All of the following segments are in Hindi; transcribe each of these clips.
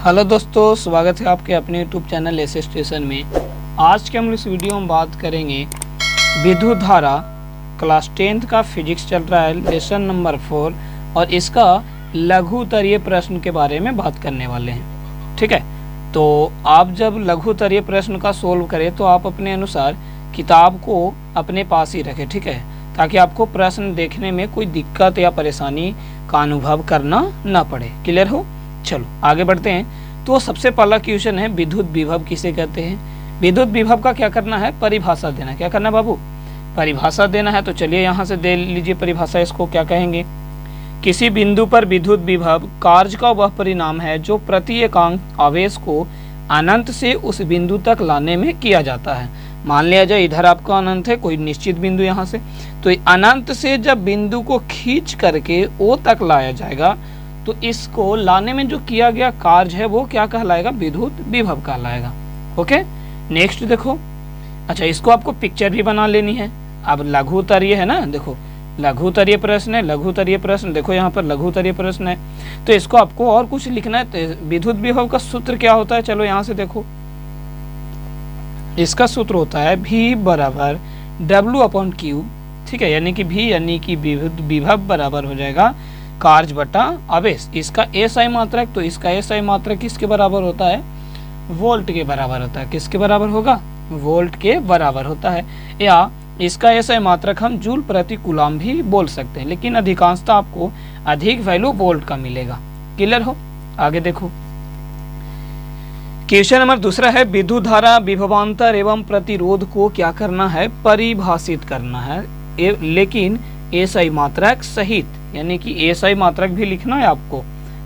हेलो दोस्तों, स्वागत है आपके अपने यूट्यूब चैनल ऐसे स्टेशन में। आज के हम इस वीडियो में बात करेंगे विद्युत धारा। क्लास 10th का फिजिक्स चल रहा है, लेसन नंबर 4, और इसका लघु उत्तरीय प्रश्न के बारे में बात करने वाले हैं। ठीक है, तो आप जब लघु उत्तरीय प्रश्न का सोल्व करें तो आप अपने अनुसार किताब को अपने पास ही रखें। ठीक है, ताकि आपको प्रश्न देखने में कोई दिक्कत या परेशानी का अनुभव करना ना पड़े। क्लियर हो? चलो आगे बढ़ते हैं। तो सबसे पहला क्वेश्चन है, विद्युत विभव किसे कहते हैं। विद्युत विभव का क्या करना है? परिभाषा देना। क्या करना बाबू? परिभाषा देना है। तो चलिए यहाँ से दे लीजिए परिभाषा। इसको क्या कहेंगे? किसी बिंदु पर विद्युत विभव कार्य का वह परिणाम है जो प्रति एकांक आवेश को अनंत से उस बिंदु तक लाने में किया जाता है। मान लिया जाए इधर आपका अनंत है, कोई निश्चित बिंदु यहाँ से, तो अनंत से जब बिंदु को खींच करके ओ तक लाया जाएगा तो इसको लाने में जो किया गया कार्य है वो क्या कहलाएगा? विद्युत विभव कहलाएगा। ओके, नेक्स्ट देखो। अच्छा, इसको आपको पिक्चर भी बना लेनी है। अब लघु उत्तरीय है ना, देखो लघु उत्तरीय प्रश्न है। लघु उत्तरीय प्रश्न देखो, यहाँ पर लघु उत्तरीय प्रश्न है, तो इसको आपको और कुछ लिखना है। तो विद्युत विभव का सूत्र क्या होता है? चलो यहाँ से देखो, इसका सूत्र होता है V बराबर W/Q। ठीक है, यानी कि V यानी कि विद्युत विभव बराबर हो जाएगा कार्य बटा आवेश। इसका SI मात्रक, तो इसका SI मात्रक किसके बराबर होता है? वोल्ट के बराबर होता है। किसके बराबर होगा? वोल्ट के बराबर होता है। या इसका SI मात्रक हम जूल प्रति कूलम भी बोल सकते हैं, लेकिन अधिकांशतः आपको अधिक वैल्यू वोल्ट का मिलेगा। क्लियर हो? आगे देखो, क्वेश्चन नंबर दूसरा है, विद्युत धारा विभवांतर एवं प्रतिरोध को क्या करना है? परिभाषित करना है, लेकिन SI मात्रक सहित, यानी कि SI मात्रक भी लिखना है आपको।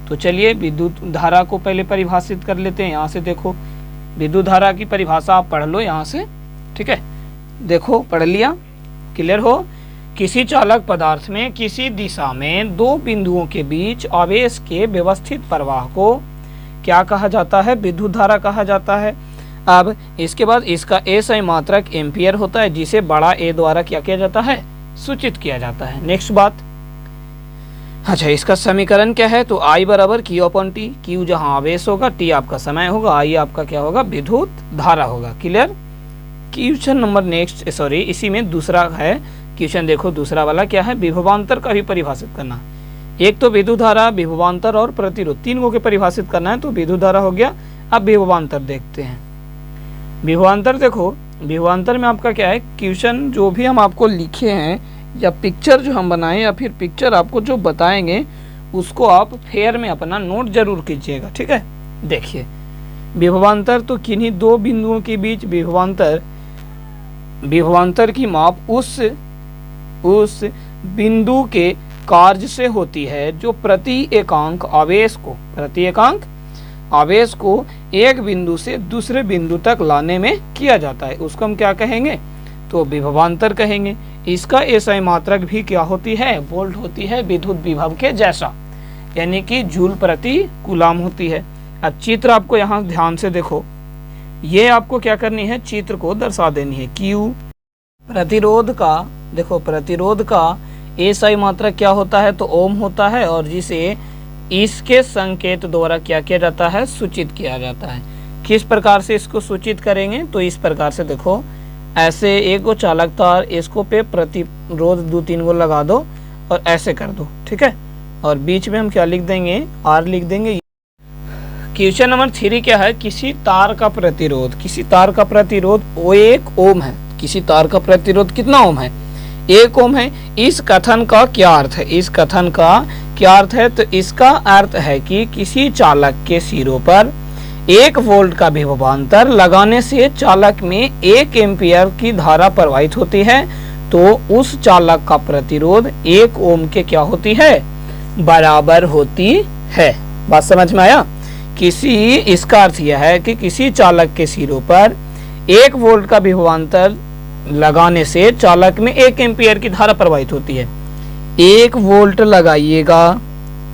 तो चलिए विद्युत धारा को पहले परिभाषित कर लेते हैं। यहाँ से देखो, विद्युत धारा की परिभाषा आप पढ़ लो यहाँ से। ठीक है, देखो पढ़ लिया? क्लियर हो? किसी चालक पदार्थ में किसी दिशा में दो बिंदुओं के बीच आवेश के व्यवस्थित प्रवाह को क्या कहा जाता है? विद्युत धारा कहा जाता है। अब इसके बाद इसका SI मात्रक एम्पियर होता है, जिसे बड़ा A द्वारा क्या किया जाता है? सूचित किया जाता है। नेक्स्ट बात, अच्छा इसका समीकरण क्या है? तो I बराबर Q/T। Q जहां आवेश होगा, T आपका समय होगा, I आपका क्या होगा? विद्युत धारा होगा। Clear? Question number next, sorry इसी में दूसरा है क्वेश्चन। देखो दूसरा वाला क्या है? विभवांतर का भी परिभाषित करना। एक तो विद्युत धारा, विभवांतर और प्रतिरोध, तीन को के परिभाषित करना है। तो विद्युत धारा हो गया। अब विभवांतर देखते हैं। विभवांतर देखो, विभवांतर में आपका क्या है? क्वेश्चन जो भी हम आपको लिखे हैं या पिक्चर जो हम बनाएं या फिर पिक्चर आपको जो बताएंगे उसको आप फेयर में अपना नोट जरूर कीजिएगा। ठीक है, देखिए विभवांतर तो किन्हीं दो बिंदुओं के बीच विभवांतर की माप उस बिंदु के कार्य से होती है जो प्रति एकांक आवेश को एक बिंदु से दूसरे बिंदु तक लाने में किया जाता है। उसको हम क्या कहेंगे? तो विभवांतर कहेंगे। इसका SI मात्रक भी क्या होती है? वोल्ट होती है, विद्युत विभव के जैसा, यानी कि जूल प्रति कूलम होती है। अब चित्र आपको यहाँ ध्यान से देखो, ये आपको क्या करनी है? चित्र को दर्शा देनी है। Q प्रतिरोध का, देखो प्रतिरोध का SI मात्रक क्या होता है? तो ओम होता है, और जिसे इसके संकेत द्वारा क्या किया जाता है? सूचित किया जाता है। किस प्रकार से इसको सूचित करेंगे? तो इस प्रकार से देखो, ऐसे एक गो चालक तार, इसको पे प्रतिरोध 2-3 गो लगा दो और ऐसे कर दो। ठीक है, और बीच में हम क्या लिख देंगे? R लिख देंगे। क्वेश्चन नंबर 3 क्या है? किसी तार का प्रतिरोध 1 ओम है। किसी तार का प्रतिरोध कितना ओम है? 1 ओम है। इस कथन का क्या अर्थ है? तो इसका अर्थ है कि किसी चालक के सिरों पर 1 वोल्ट का विभवांतर लगाने से चालक में 1 एम्पियर की धारा प्रवाहित होती है, तो उस चालक का प्रतिरोध 1 ओम के क्या होती है? बराबर होती है। बात समझ में आया? इसका अर्थ यह है कि किसी चालक के सिरों पर 1 वोल्ट का विभवांतर लगाने से चालक में 1 एम्पियर की धारा प्रवाहित होती है। 1 वोल्ट लगाइएगा।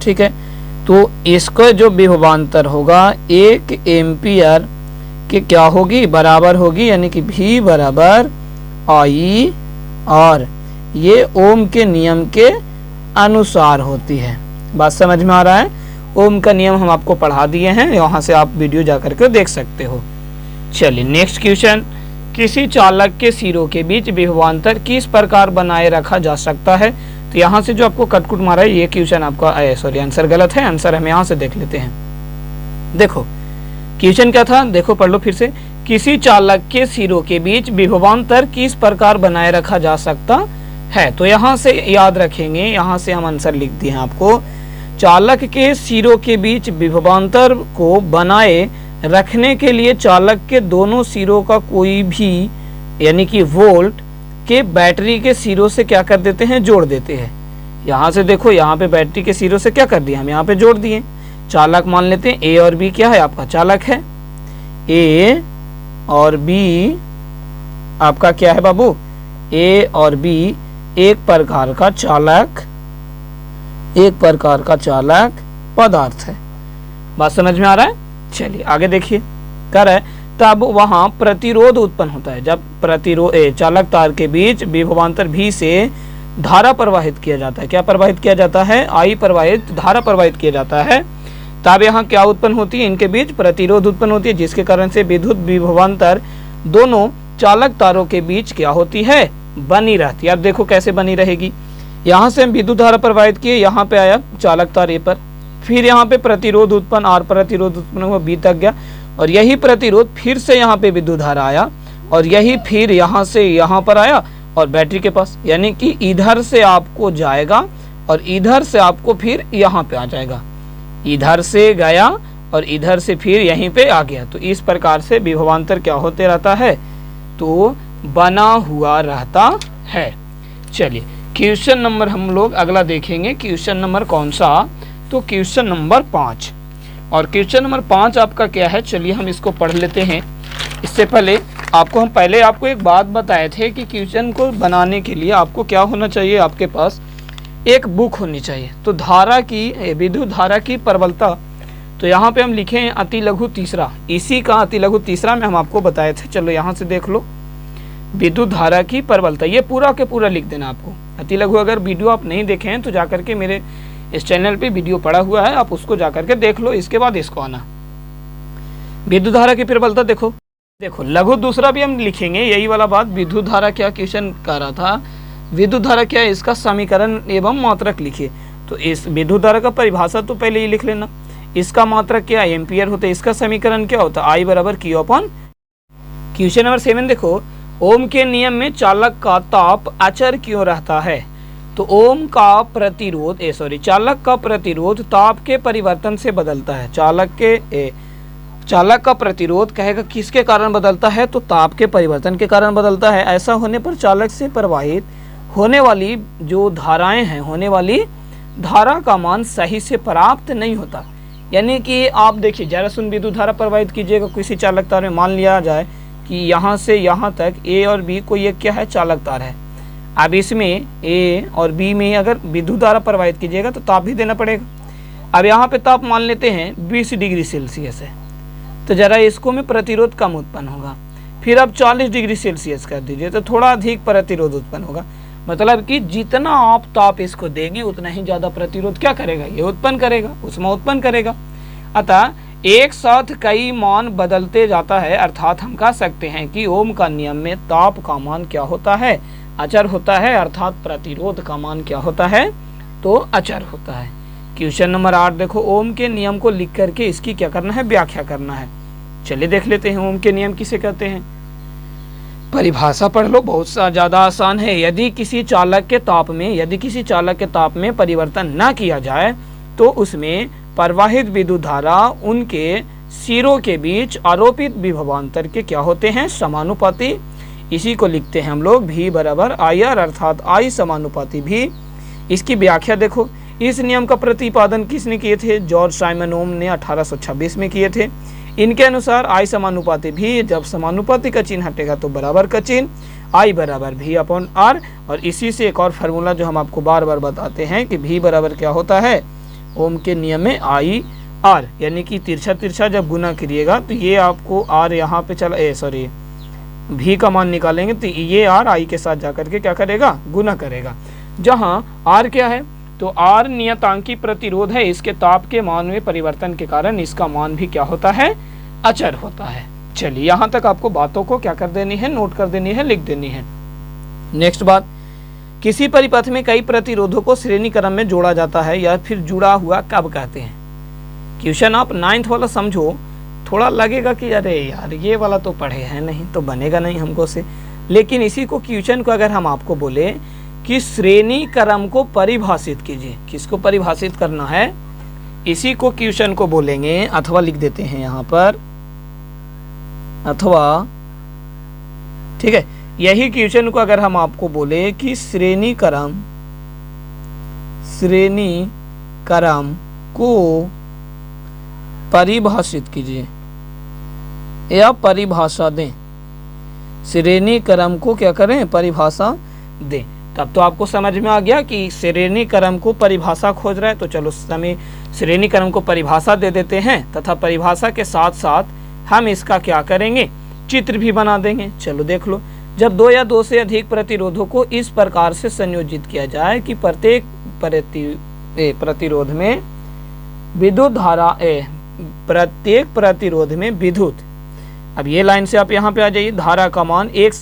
ठीक है, तो इसका जो विभवांतर होगा 1 एम्पियर के क्या होगी? बराबर होगी, यानी कि V बराबर I, और ये ओम के नियम के अनुसार होती है। बात समझ में आ रहा है? ओम का नियम हम आपको पढ़ा दिए हैं, वहां से आप वीडियो जा करके देख सकते हो। चलिए नेक्स्ट क्वेश्चन, किसी चालक के सिरों के बीच विभवांतर किस प्रकार बनाए रखा जा सकता है। तो यहाँ से जो आपको कटकुट मारा है ये क्वेश्चन आपका आंसर गलत है। आंसर हम यहाँ से देख लेते हैं। देखो क्वेश्चन क्या था, देखो पढ़ लो फिर से। किसी चालक के सिरों के बीच विभवांतर किस प्रकार बनाए रखा जा सकता है। तो यहाँ से याद रखेंगे, यहाँ से हम आंसर लिख दिए हैं आपको। चालक के सिरों के बीच विभवांतर को बनाए रखने के लिए चालक के दोनों सिरों का कोई भी यानी कि वोल्ट के बैटरी के सिरों से क्या कर देते हैं, जोड़ देते हैं। यहाँ से देखो, यहाँ पे बैटरी के सिरों से क्या कर दिया, हम यहाँ पे जोड़ दिए। चालक मान लेते हैं ए और बी क्या है, आपका चालक है। ए और बी आपका क्या है बाबू, ए और बी एक प्रकार का चालक पदार्थ है। बात समझ में आ रहा है। चलिए आगे देखिए, कर है तब वहां प्रतिरोध उत्पन्न होता है। जब चालक तार के बीच विभवांतर भी से धारा प्रवाहित किया जाता है। क्या प्रवाहित किया जाता है, आई प्रवाहित, धारा प्रवाहित किया जाता है। तब यहाँ क्या उत्पन्न होती है, इनके बीच प्रतिरोध उत्पन्न होती है, जिसके कारण से विद्युत विभवांतर दोनों चालक तारों के बीच क्या होती है, बनी रहती है। अब देखो कैसे बनी रहेगी। यहाँ से हम विद्युत धारा प्रवाहित किए, यहाँ पे आया चालक तार ए पर, फिर यहाँ पे प्रतिरोध उत्पन्न, आर प्रतिरोध उत्पन्न हुआ, बी तक गया, और यही प्रतिरोध फिर से यहाँ पे विद्युत धारा आया, और यही फिर यहाँ से यहाँ पर आया और बैटरी के पास, यानी कि इधर से आपको जाएगा और इधर से आपको फिर यहाँ पे आ जाएगा। इधर से गया और इधर से फिर यहीं पे आ गया। तो इस प्रकार से विभवांतर क्या होते रहता है, तो बना हुआ रहता है। चलिए क्वेश्चन नंबर हम लोग अगला देखेंगे। क्वेश्चन नंबर कौन सा, तो क्वेश्चन नंबर 5। और क्वेश्चन नंबर 5 आपका क्या है, चलिए हम इसको पढ़ लेते हैं। इससे पहले हम पहले आपको एक बात बताए थे कि क्वेश्चन को बनाने के लिए आपको क्या होना चाहिए, आपके पास एक बुक होनी चाहिए। तो धारा की, विद्युत धारा की प्रबलता, तो यहाँ पे हम लिखे हैं अति लघु तीसरा, इसी का अति लघु तीसरा में हम आपको बताए थे। चलो यहाँ से देख लो, विद्युत धारा की प्रबलता, ये पूरा के पूरा लिख देना आपको। अति लघु अगर वीडियो आप नहीं देखे हैं तो जाकर के मेरे इस चैनल पे वीडियो पड़ा हुआ है, आप उसको जाकर के देख लो, इसके बाद इसको आना। विद्युत धारा की प्रबलता देखो लघु दूसरा भी हम लिखेंगे, यही वाला बात। विद्युत धारा क्या क्वेश्चन कर रहा था, विद्युत धारा क्या है, इसका समीकरण एवं मात्रक लिखिए। तो इस विद्युत धारा का परिभाषा तो पहले ही लिख लेना। इसका मात्रक क्या, एम्पियर होता है। इसका समीकरण क्या होता है, आई बराबर क्यू अपॉन। क्वेश्चन नंबर 7 देखो, ओम के नियम में चालक का ताप अचर क्यों रहता है। तो ओम का प्रतिरोध चालक का प्रतिरोध ताप के परिवर्तन से बदलता है। चालक का प्रतिरोध कहेगा किसके कारण बदलता है, तो ताप के परिवर्तन के कारण बदलता है। ऐसा होने पर चालक से प्रवाहित होने वाली जो धाराएं हैं, होने वाली धारा का मान सही से प्राप्त नहीं होता। यानी कि आप देखिए, जरा सुन, विद्युत धारा प्रवाहित कीजिएगा किसी चालक तार में, मान लिया जाए कि यहाँ से यहाँ तक ए और बी को ये क्या है, चालक तार है। अब इसमें ए और बी में अगर विद्युत धारा प्रवाहित कीजिएगा तो ताप भी देना पड़ेगा। अब यहाँ पे ताप मान लेते हैं 20 डिग्री सेल्सियस है, तो जरा इसको में प्रतिरोध कम उत्पन्न होगा। फिर अब 40 डिग्री सेल्सियस कर दीजिए तो थोड़ा अधिक प्रतिरोध उत्पन्न होगा। मतलब कि जितना आप ताप इसको देंगे उतना ही ज़्यादा प्रतिरोध क्या करेगा, ये उत्पन्न करेगा, उसमें उत्पन्न करेगा। अतः एक साथ कई मान बदलते जाता है, अर्थात हम कह सकते हैं कि ओम का नियम में ताप का मान क्या होता है, अचर होता है, अर्थात प्रतिरोध का मान क्या होता है, तो अचर होता है। क्वेश्चन नंबर 8 देखो, ओम के नियम को लिख करके इसकी क्या करना है, व्याख्या करना है। चलिए देख लेते हैं ओम के नियम किसे कहते हैं। परिभाषा पढ़ लो, बहुत ज़्यादा आसान है। यदि किसी चालक के ताप में परिवर्तन न किया जाए तो उसमें प्रवाहित विद्युत धारा उनके सिरों के बीच आरोपित विभवांतर के क्या होते हैं, समानुपाती। इसी को लिखते हैं हम लोग V बराबर आई आर, अर्थात I समानुपाती V। इसकी व्याख्या देखो, इस नियम का प्रतिपादन किसने किए थे, जॉर्ज साइमन ओम ने 1826 में किए थे। इनके अनुसार I समानुपाती V, जब समानुपाती का चिन्ह हटेगा तो बराबर का चिन्ह, I बराबर V अपॉन R। और इसी से एक और फार्मूला जो हम आपको बार बार बताते हैं कि V बराबर क्या होता है, ओम के नियम में I R, यानी कि तिरछा जब गुना करिएगा तो ये आपको R यहाँ पे V का मान निकालेंगे तो ये R I के साथ जाकर के क्या करेगा, गुना करेगा। जहाँ R क्या है, तो R नियतांकी प्रतिरोध है, इसके ताप के मान में परिवर्तन के कारण इसका मान भी क्या होता है, अचर होता है। चलिए यहाँ तक आपको बातों को क्या कर देनी है, नोट कर देनी है, लिख देनी है। नेक्स्ट बात, किसी परिपथ में कई प्रतिरोधों को श्रेणी क्रम में जोड़ा जाता है या फिर जुड़ा हुआ कब कहते हैं। क्वेश्चन आप 9th वाला समझो, थोड़ा लगेगा कि अरे यार ये वाला तो पढ़े हैं नहीं तो बनेगा नहीं हमको से, लेकिन इसी को क्वेश्चन को अगर हम आपको बोले कि श्रेणी क्रम को परिभाषित कीजिए, किसको परिभाषित करना है, इसी को क्वेश्चन को बोलेंगे, अथवा लिख देते हैं यहाँ पर अथवा, ठीक है। यही क्वेश्चन को अगर हम आपको बोले कि श्रेणी क्रम को परिभाषित कीजिए या परिभाषा दें, श्रेणी क्रम को क्या करें, परिभाषा दें, तब तो आपको समझ में आ गया कि श्रेणी क्रम को परिभाषा खोज रहा है। तो चलो समय श्रेणी क्रम को परिभाषा दे देते हैं तथा परिभाषा के साथ साथ हम इसका क्या करेंगे, चित्र भी बना देंगे। चलो देख लो, जब दो या दो से अधिक प्रतिरोधों को इस प्रकार से संयोजित किया जाए कि प्रत्येक प्रतिरोध में विद्युत धारा प्रत्येक प्रतिरोध में विद्युत, अब ये लाइन से आप यहाँ पे आ जाइए, धारा का मान एक।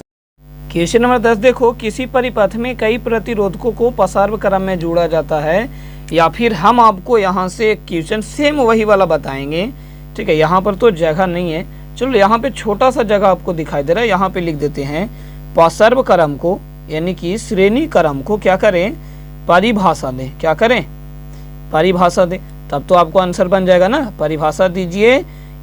क्वेश्चन नंबर 10 देखो, किसी परिपथ में कई प्रतिरोधकों को पसार्व क्रम में जोड़ा जाता है, या फिर हम आपको यहाँ से क्वेश्चन सेम वही वाला बताएंगे, ठीक है। यहाँ पर तो जगह नहीं है, चलो यहाँ पे छोटा सा जगह आपको दिखाई दे रहा है, यहाँ पे लिख देते हैं पसार्व क्रम को, यानी कि श्रेणी क्रम को क्या करें, परिभाषा दें, क्या करें, परिभाषा दें, तब तो आपको आंसर बन जाएगा ना, परिभाषा दीजिए।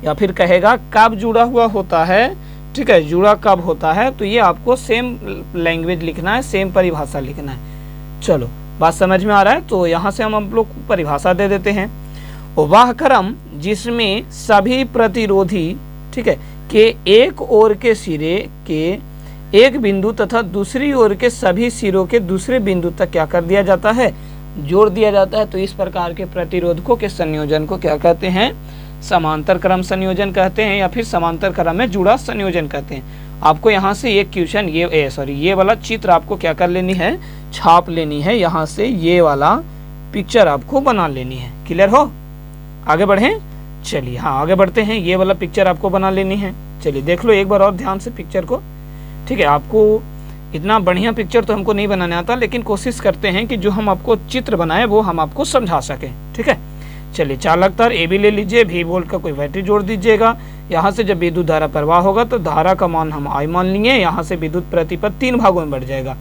या फिर कहेगा कब जुड़ा हुआ होता है, ठीक है, जुड़ा कब होता है, तो ये आपको सेम लैंग्वेज लिखना है, सेम परिभाषा लिखना है। चलो बात समझ में आ रहा है, तो यहाँ से हम लोग परिभाषा दे देते हैं, वह क्रम जिसमें सभी प्रतिरोधी, ठीक है, के एक ओर के सिरे के एक बिंदु तथा दूसरी ओर के सभी सिरों के दूसरे बिंदु तक क्या कर दिया जाता है, जोड़ दिया जाता है। तो इस प्रकार के प्रतिरोधकों के संयोजन को क्या कहते हैं, समांतर क्रम संयोजन कहते हैं, या फिर समांतर क्रम में जुड़ा संयोजन कहते हैं। आपको यहाँ से एक क्वेश्चन ये वाला चित्र आपको क्या कर लेनी है, छाप लेनी है, यहाँ से ये वाला पिक्चर आपको बना लेनी है। क्लियर हो, आगे बढ़ें, चलिए हाँ आगे बढ़ते हैं। ये वाला पिक्चर आपको बना लेनी है, चलिए देख लो एक बार और ध्यान से पिक्चर को, ठीक है। आपको इतना बढ़िया पिक्चर तो हमको नहीं बनाने आता, लेकिन कोशिश करते हैं कि जो हम आपको चित्र बनाए वो हम आपको समझा सकें, ठीक है। चलिए चालक तार ए भी ले लीजिए, भी वोल्ट का कोई बैटरी जोड़ दीजिएगा। यहाँ से जब विद्युत धारा प्रवाह होगा तो धारा का मान हम आई मान लेंगे, यहाँ से विद्युत प्रतिपद 3 भागों में बढ़ जाएगा,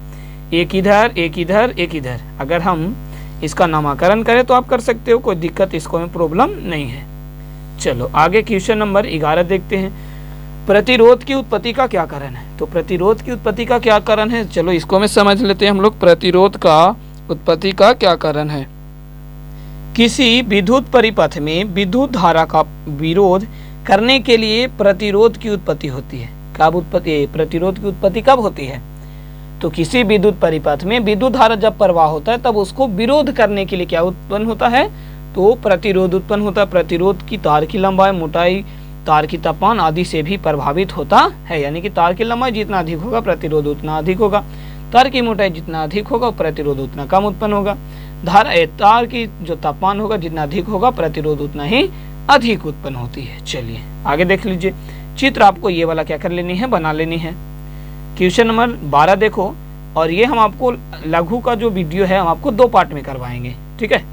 एक इधर एक इधर एक इधर। अगर हम इसका नामकरण करें तो आप कर सकते हो, कोई दिक्कत इसको में प्रॉब्लम नहीं है। चलो आगे क्वेश्चन नंबर 11 देखते हैं, प्रतिरोध की उत्पत्ति का क्या कारण है। तो प्रतिरोध की उत्पत्ति का क्या कारण है, चलो इसको में समझ लेते हैं हम लोग। प्रतिरोध का उत्पत्ति का क्या कारण है, किसी विद्युत परिपथ में विद्युत धारा का विरोध करने के लिए प्रतिरोध की उत्पत्ति होती है। कब उत्पत्ति, प्रतिरोध की उत्पत्ति कब होती है, तो किसी विद्युत परिपथ में विद्युत धारा जब प्रवाह होता है तब उसको विरोध करने के लिए क्या उत्पन्न होता है, तो प्रतिरोध उत्पन्न होता है। प्रतिरोध की तार की लंबाई, मोटाई, तार की तापमान आदि से भी प्रभावित होता है, यानी कि तार की लंबाई जितना अधिक होगा प्रतिरोध उतना अधिक होगा, तार की मोटाई जितना अधिक होगा प्रतिरोध उतना कम उत्पन्न होगा, तार की जो तापमान होगा जितना अधिक होगा प्रतिरोध उतना ही अधिक उत्पन्न होती है। चलिए आगे देख लीजिए, चित्र आपको ये वाला क्या कर लेनी है, बना लेनी है। क्वेश्चन नंबर 12 देखो, और ये हम आपको लघु का जो वीडियो है हम आपको 2 पार्ट में करवाएंगे, ठीक है।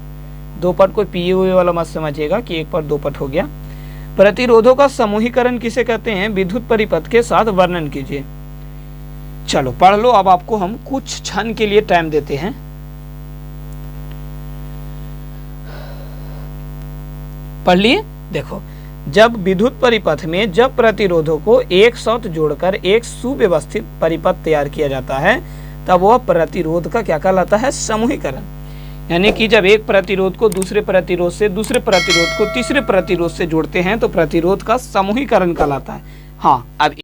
2 पार्ट, कोई पीए हुए वाला मत समझिएगा कि एक पार्ट 2 पार्ट हो गया। प्रतिरोधों का समूहीकरण किसे कहते हैं, विद्युत परिपथ के साथ वर्णन कीजिए। चलो पढ़ लो, अब आपको हम कुछ क्षण के लिए टाइम देते हैं। पढ़ लिए, देखो, जब विद्युत परिपथ में जब प्रतिरोधों को एक साथ जोड़कर एक सुव्यवस्थित परिपथ तैयार किया जाता है तब वह प्रतिरोध का क्या कहलाता है, समूहीकरण। यानी कि जब एक प्रतिरोध को दूसरे प्रतिरोध से, दूसरे प्रतिरोध को तीसरे प्रतिरोध से जोड़ते हैं तो प्रतिरोध का समूहीकरण कहलाता है। हाँ, अब